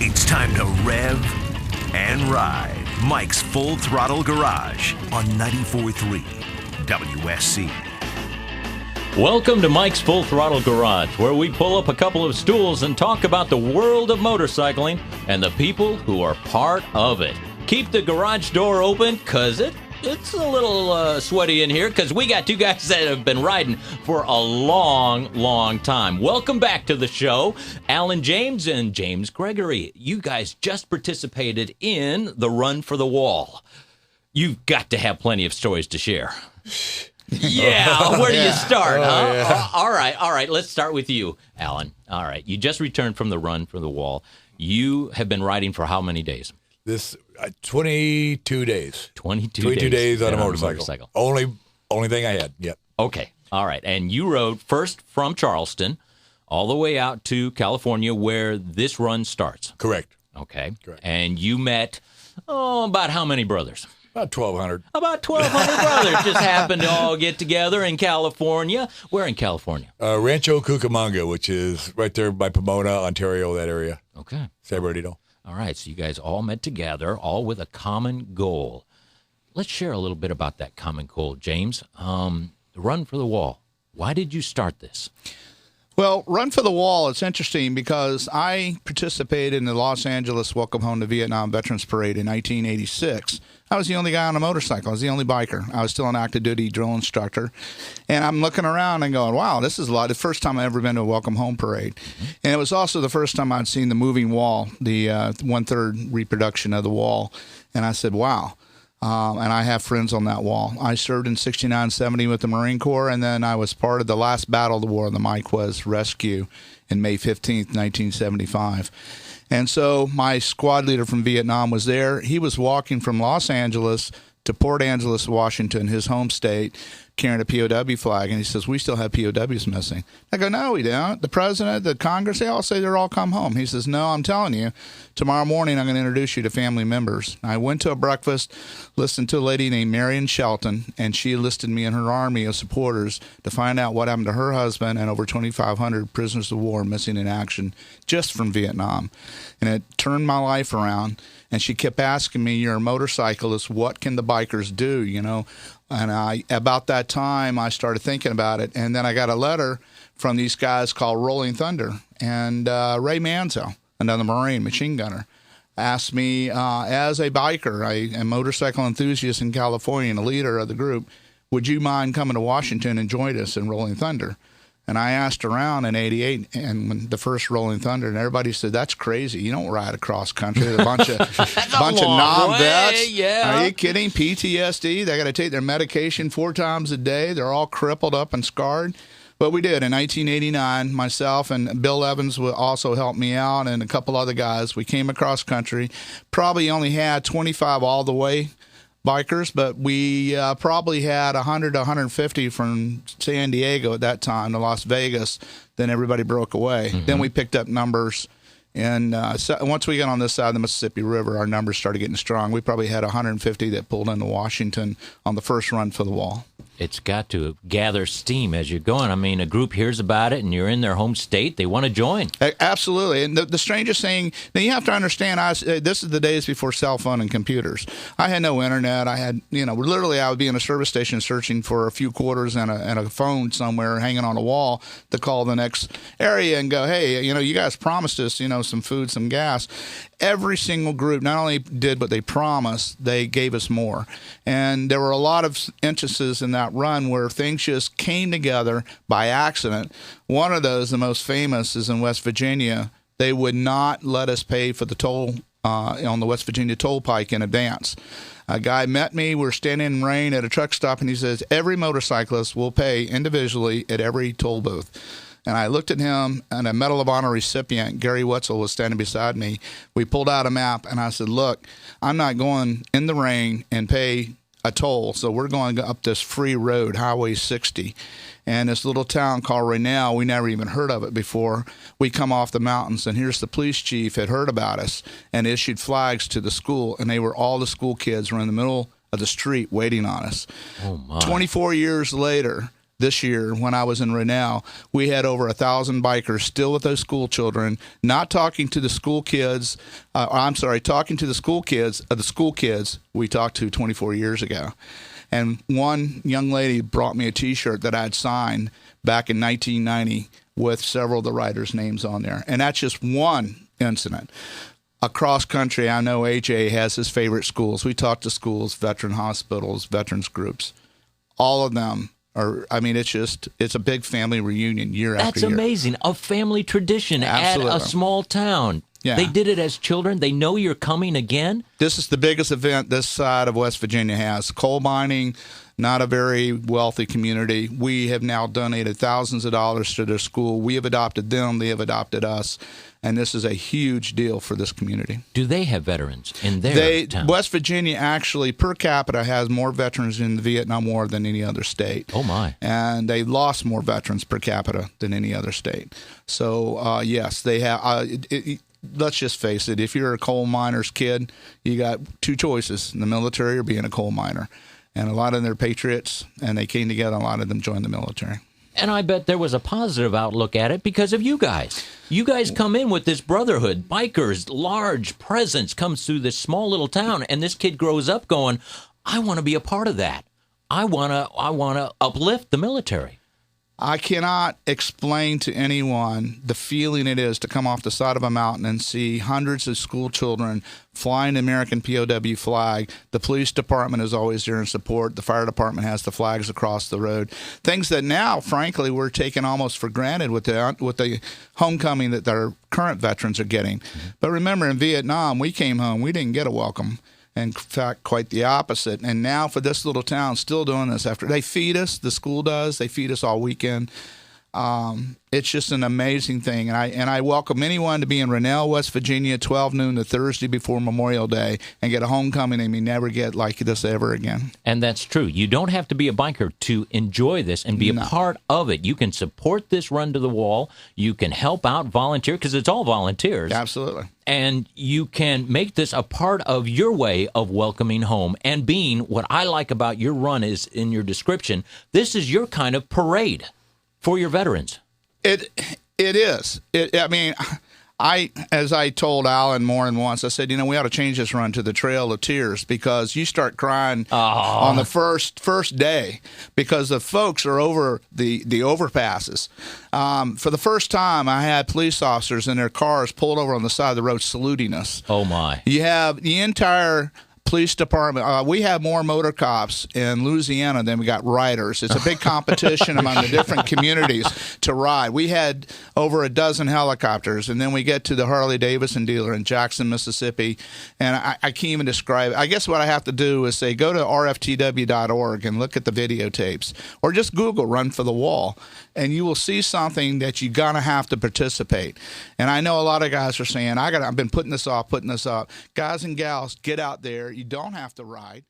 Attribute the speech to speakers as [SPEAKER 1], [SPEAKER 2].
[SPEAKER 1] It's time to rev and ride Mike's Full Throttle Garage on 94.3 WSC.
[SPEAKER 2] Welcome to Mike's Full Throttle Garage, where we pull up a couple of stools and talk about the world of motorcycling and the people who are part of it. Keep the garage door open, because it's a little sweaty in here, because we got two guys that have been riding for a long time. Welcome back to the show, Alan James and James Gregory. You guys just participated in the Run for the Wall. You've got to have plenty of stories to share. Yeah, where do you start, huh?
[SPEAKER 3] Yeah.
[SPEAKER 2] All right. Let's start with you, Alan. All right, you just returned from the Run for the Wall. You have been riding for how many days?
[SPEAKER 3] 22 days.
[SPEAKER 2] 22
[SPEAKER 3] days on a motorcycle. Only thing I had. Yep.
[SPEAKER 2] Okay. All right. And you rode first from Charleston all the way out to California, where this run starts.
[SPEAKER 3] Correct.
[SPEAKER 2] Okay.
[SPEAKER 3] Correct.
[SPEAKER 2] And you met, about how many brothers?
[SPEAKER 3] About 1,200.
[SPEAKER 2] About 1,200 brothers just happened to all get together in California. Where in California?
[SPEAKER 3] Rancho Cucamonga, which is right there by Pomona, Ontario, that area.
[SPEAKER 2] Okay.
[SPEAKER 3] San Bernardino.
[SPEAKER 2] All right, so you guys all met together, all with a common goal. Let's share a little bit about that common goal. James, the Run for the Wall. Why did you start this?
[SPEAKER 4] Well, Run for the Wall, it's interesting because I participated in the Los Angeles Welcome Home to Vietnam Veterans Parade in 1986. I was the only guy on a motorcycle. I was the only biker. I was still an active duty drill instructor. And I'm looking around and going, wow, this is a lot. The first time I've ever been to a Welcome Home Parade. And it was also the first time I'd seen the moving wall, the one-third reproduction of the wall. And I said, wow. And I have friends on that wall. I served in 69-70 with the Marine Corps, and then I was part of the last battle of the war, the Mike Was Rescue, in May 15th, 1975. And so my squad leader from Vietnam was there. He was walking from Los Angeles to Port Angeles, Washington, his home state, carrying a POW flag, and he says, we still have POWs missing. I go, no, we don't. The president, the Congress, they all say they're all come home. He says, no, I'm telling you, tomorrow morning I'm going to introduce you to family members. I went to a breakfast, listened to a lady named Marion Shelton, and she enlisted me in her army of supporters to find out what happened to her husband and over 2,500 prisoners of war missing in action just from Vietnam. And it turned my life around. And she kept asking me, you're a motorcyclist, what can the bikers do, you know? And about that time, I started thinking about it. And then I got a letter from these guys called Rolling Thunder. And Ray Manzo, another Marine machine gunner, asked me, as a biker, a motorcycle enthusiast in California and a leader of the group, would you mind coming to Washington and join us in Rolling Thunder? And I asked around in 88, and when the first Rolling Thunder, and everybody said, that's crazy. You don't ride across country with a bunch of non-vets.
[SPEAKER 2] Yeah.
[SPEAKER 4] Are you kidding? PTSD. They got to take their medication 4 times a day. They're all crippled up and scarred. But we did. In 1989, myself and Bill Evans would also help me out, and a couple other guys. We came across country. Probably only had 25 all the way bikers, but we probably had 100 to 150 from San Diego at that time to Las Vegas. Then everybody broke away. Mm-hmm. Then we picked up numbers, and so once we got on this side of the Mississippi River, our numbers started getting strong. We probably had 150 that pulled into Washington on the first Run for the Wall.
[SPEAKER 2] It's got to gather steam as you're going. I mean, a group hears about it, and you're in their home state. They want to join.
[SPEAKER 4] Absolutely. And the strangest thing, now you have to understand, this is the days before cell phone and computers. I had no internet. I had, literally I would be in a service station searching for a few quarters and a phone somewhere hanging on a wall to call the next area and go, hey, you guys promised us, some food, some gas. Every single group not only did what they promised, they gave us more. And there were a lot of instances in that run where things just came together by accident. One of those, the most famous, is in West Virginia. They would not let us pay for the toll on the West Virginia toll pike in advance. A guy met me. We're standing in rain at a truck stop, and he says, every motorcyclist will pay individually at every toll booth. And I looked at him, and a Medal of Honor recipient, Gary Wetzel, was standing beside me. We pulled out a map, and I said, look, I'm not going in the rain and pay a toll, so we're going up this free road, Highway 60. And this little town called Raynell, we never even heard of it before. We come off the mountains, and here's the police chief had heard about us and issued flags to the school, and all the school kids were in the middle of the street waiting on us.
[SPEAKER 2] Oh, my.
[SPEAKER 4] 24 years later, this year when I was in Rennell, we had over 1,000 bikers still with those school children, not talking to the school kids. Talking to the school kids we talked to 24 years ago. And one young lady brought me a T-shirt that I had signed back in 1990 with several of the riders' names on there. And that's just one incident. Across country, I know AJ has his favorite schools. We talk to schools, veteran hospitals, veterans groups. All of them are, I mean, it's a big family reunion year after year.
[SPEAKER 2] That's amazing. A family tradition
[SPEAKER 4] Absolutely.
[SPEAKER 2] at a small town.
[SPEAKER 4] Yeah.
[SPEAKER 2] They did it as children. They know you're coming again.
[SPEAKER 4] This is the biggest event this side of West Virginia has. Coal mining, not a very wealthy community. We have now donated thousands of dollars to their school. We have adopted them. They have adopted us. And this is a huge deal for this community.
[SPEAKER 2] Do they have veterans in their town?
[SPEAKER 4] West Virginia actually, per capita, has more veterans in the Vietnam War than any other state.
[SPEAKER 2] Oh, my.
[SPEAKER 4] And they lost more veterans per capita than any other state. So, yes, they have. Let's just face it. If you're a coal miner's kid, you got two choices, the military or being a coal miner. And a lot of them are patriots, and they came together, and a lot of them joined the military.
[SPEAKER 2] And I bet there was a positive outlook at it because of you guys. You guys come in with this brotherhood, bikers, large presence comes through this small little town, and this kid grows up going, I want to be a part of that. I want to uplift the military.
[SPEAKER 4] I cannot explain to anyone the feeling it is to come off the side of a mountain and see hundreds of school children flying the American POW flag. The police department is always there in support. The fire department has the flags across the road. Things that now, frankly, we're taking almost for granted with the homecoming that our current veterans are getting. Mm-hmm. But remember, in Vietnam, we came home. We didn't get a welcome. In fact, quite the opposite. And now for this little town, still doing this after they feed us, the school does. They feed us all weekend. It's just an amazing thing. And I welcome anyone to be in Rennell, West Virginia, 12 noon the Thursday before Memorial Day and get a homecoming they may never get like this ever again.
[SPEAKER 2] And that's true. You don't have to be a biker to enjoy this and be a part of it. You can support this Run to the Wall. You can help out, volunteer, because it's all volunteers.
[SPEAKER 4] Absolutely.
[SPEAKER 2] And you can make this a part of your way of welcoming home and being what I like about your run is in your description. This is your kind of parade for your veterans.
[SPEAKER 4] It is. As I told Alan more than once, I said, we ought to change this run to the Trail of Tears because you start crying on the first day because the folks are over the overpasses. For the first time, I had police officers in their cars pulled over on the side of the road saluting us.
[SPEAKER 2] Oh, my.
[SPEAKER 4] You have the entire police department. We have more motor cops in Louisiana than we got riders. It's a big competition among the different communities to ride. We had over a dozen helicopters, and then we get to the Harley-Davidson dealer in Jackson, Mississippi, and I can't even describe it. I guess what I have to do is say, go to RFTW.org and look at the videotapes, or just Google Run for the Wall, and you will see something that you're going to have to participate. And I know a lot of guys are saying, I've been putting this off. Guys and gals, get out there. You don't have to ride.